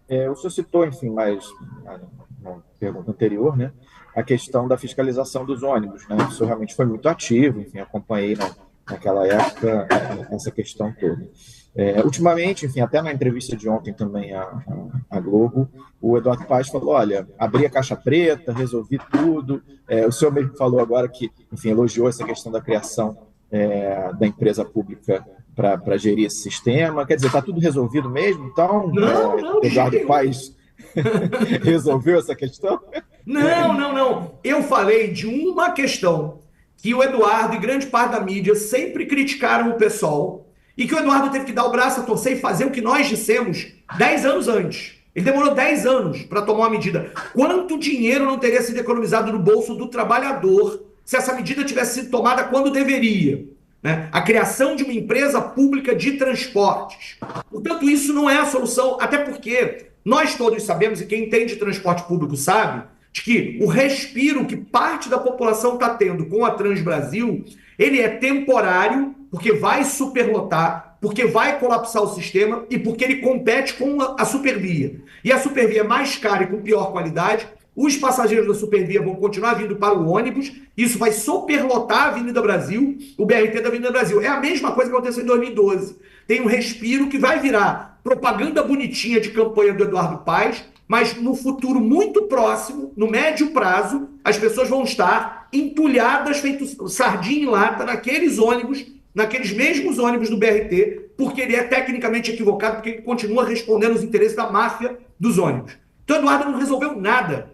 O senhor citou, enfim, na pergunta anterior, né, a questão da fiscalização dos ônibus, né? Isso realmente foi muito ativo, enfim, acompanhei naquela época essa questão toda. Ultimamente, enfim, até na entrevista de ontem também à Globo, o Eduardo Paes falou, olha, abri a caixa preta, resolvi tudo. O senhor mesmo falou agora que, enfim, elogiou essa questão da criação da empresa pública para gerir esse sistema. Quer dizer, está tudo resolvido mesmo? Então, Não, não, de jeito Eduardo nenhum. Paes resolveu essa questão? Não, não, não. Eu falei de uma questão que o Eduardo e grande parte da mídia sempre criticaram o pessoal e que o Eduardo teve que dar o braço a torcer e fazer o que nós dissemos 10 anos antes. Ele demorou 10 anos para tomar uma medida. Quanto dinheiro não teria sido economizado no bolso do trabalhador se essa medida tivesse sido tomada quando deveria? Né? A criação de uma empresa pública de transportes. Portanto, isso não é a solução, até porque nós todos sabemos, e quem entende transporte público sabe, de que o respiro que parte da população está tendo com a Transbrasil, ele é temporário, porque vai superlotar, porque vai colapsar o sistema e porque ele compete com a Supervia. E a Supervia é mais cara e com pior qualidade. Os passageiros da Supervia vão continuar vindo para o ônibus, isso vai superlotar a Avenida Brasil, o BRT da Avenida Brasil. É a mesma coisa que aconteceu em 2012. Tem um respiro que vai virar propaganda bonitinha de campanha do Eduardo Paes, mas no futuro muito próximo, no médio prazo, as pessoas vão estar entulhadas, feito sardinha em lata, naqueles mesmos ônibus do BRT, porque ele é tecnicamente equivocado, porque ele continua respondendo aos interesses da máfia dos ônibus. Então, Eduardo não resolveu nada.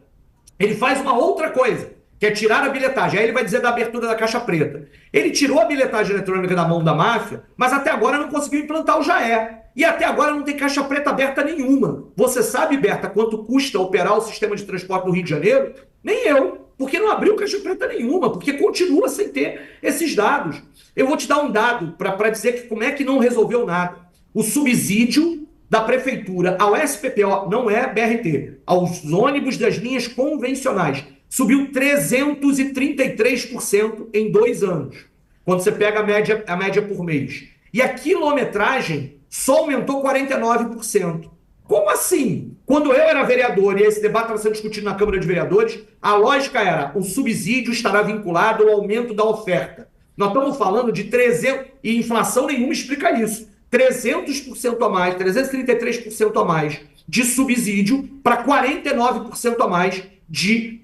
Ele faz uma outra coisa, que é tirar a bilhetagem. Aí ele vai dizer da abertura da caixa preta. Ele tirou a bilhetagem eletrônica da mão da máfia, mas até agora não conseguiu implantar o JAE. E até agora não tem caixa preta aberta nenhuma. Você sabe, Berta, quanto custa operar o sistema de transporte no Rio de Janeiro? Nem eu, porque não abriu caixa preta nenhuma, porque continua sem ter esses dados. Eu vou te dar um dado para dizer que como é que não resolveu nada. O subsídio da prefeitura ao SPPO, não é BRT, aos ônibus das linhas convencionais, subiu 333% em 2 anos, quando você pega a média por mês. E a quilometragem só aumentou 49%. Como assim? Quando eu era vereador e esse debate estava sendo discutido na Câmara de Vereadores, a lógica era o subsídio estará vinculado ao aumento da oferta. Nós estamos falando de 300, e inflação nenhuma explica isso. 300% a mais, 333% a mais de subsídio para 49% a mais de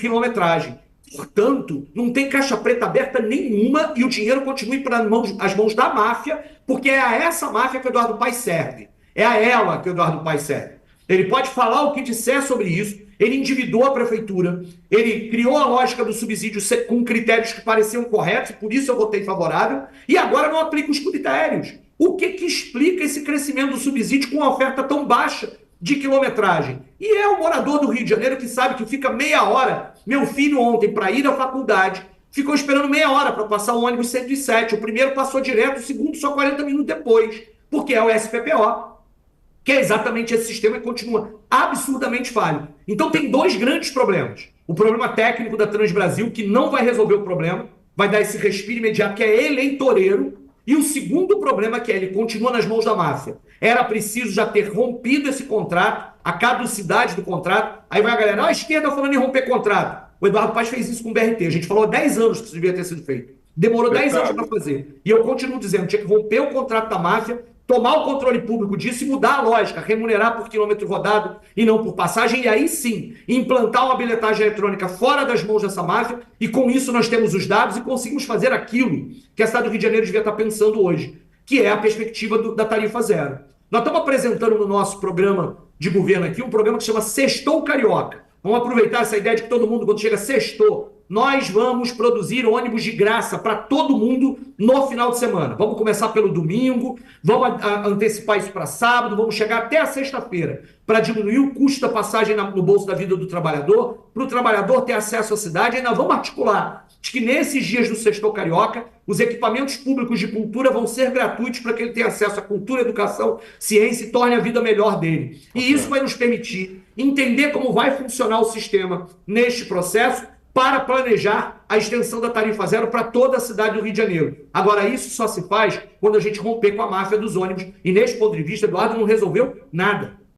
quilometragem. Portanto, não tem caixa preta aberta nenhuma e o dinheiro continua para as mãos da máfia, porque é a essa máfia que o Eduardo Paes serve. É a ela que o Eduardo Paes serve. Ele pode falar o que disser sobre isso, ele endividou a prefeitura, ele criou a lógica do subsídio com critérios que pareciam corretos, por isso eu votei favorável, e agora não aplica os critérios. O que explica esse crescimento do subsídio com uma oferta tão baixa de quilometragem? E é o morador do Rio de Janeiro que sabe que fica meia hora. Meu filho ontem, para ir à faculdade, ficou esperando meia hora para passar o ônibus 107. O primeiro passou direto, o segundo só 40 minutos depois, porque é o SPPO, que é exatamente esse sistema e continua absurdamente falho. Então tem dois grandes problemas. O problema técnico da Transbrasil, que não vai resolver o problema, vai dar esse respiro imediato, que é eleitoreiro, e o segundo problema, que é ele continua nas mãos da máfia. Era preciso já ter rompido esse contrato, a caducidade do contrato. Aí vai a galera, a esquerda falando em romper contrato. O Eduardo Paes fez isso com o BRT. A gente falou há 10 anos que isso devia ter sido feito. Demorou 10 anos para fazer. E eu continuo dizendo, tinha que romper o contrato da máfia, tomar o controle público disso e mudar a lógica, remunerar por quilômetro rodado e não por passagem, e aí sim, implantar uma bilhetagem eletrônica fora das mãos dessa máfia, e com isso nós temos os dados e conseguimos fazer aquilo que a cidade do Rio de Janeiro devia estar pensando hoje, que é a perspectiva da tarifa zero. Nós estamos apresentando no nosso programa de governo aqui um programa que chama Sextou Carioca. Vamos aproveitar essa ideia de que todo mundo, quando chega sextou, nós vamos produzir ônibus de graça para todo mundo no final de semana. Vamos começar pelo domingo, vamos antecipar isso para sábado, vamos chegar até a sexta-feira para diminuir o custo da passagem no bolso da vida do trabalhador, para o trabalhador ter acesso à cidade. Ainda vamos articular de que nesses dias do Sextou Carioca, os equipamentos públicos de cultura vão ser gratuitos para que ele tenha acesso à cultura, educação, ciência e torne a vida melhor dele. E isso vai nos permitir entender como vai funcionar o sistema neste processo, para planejar a extensão da tarifa zero para toda a cidade do Rio de Janeiro. Agora, isso só se faz quando a gente romper com a máfia dos ônibus. E nesse ponto de vista, Eduardo não resolveu nada.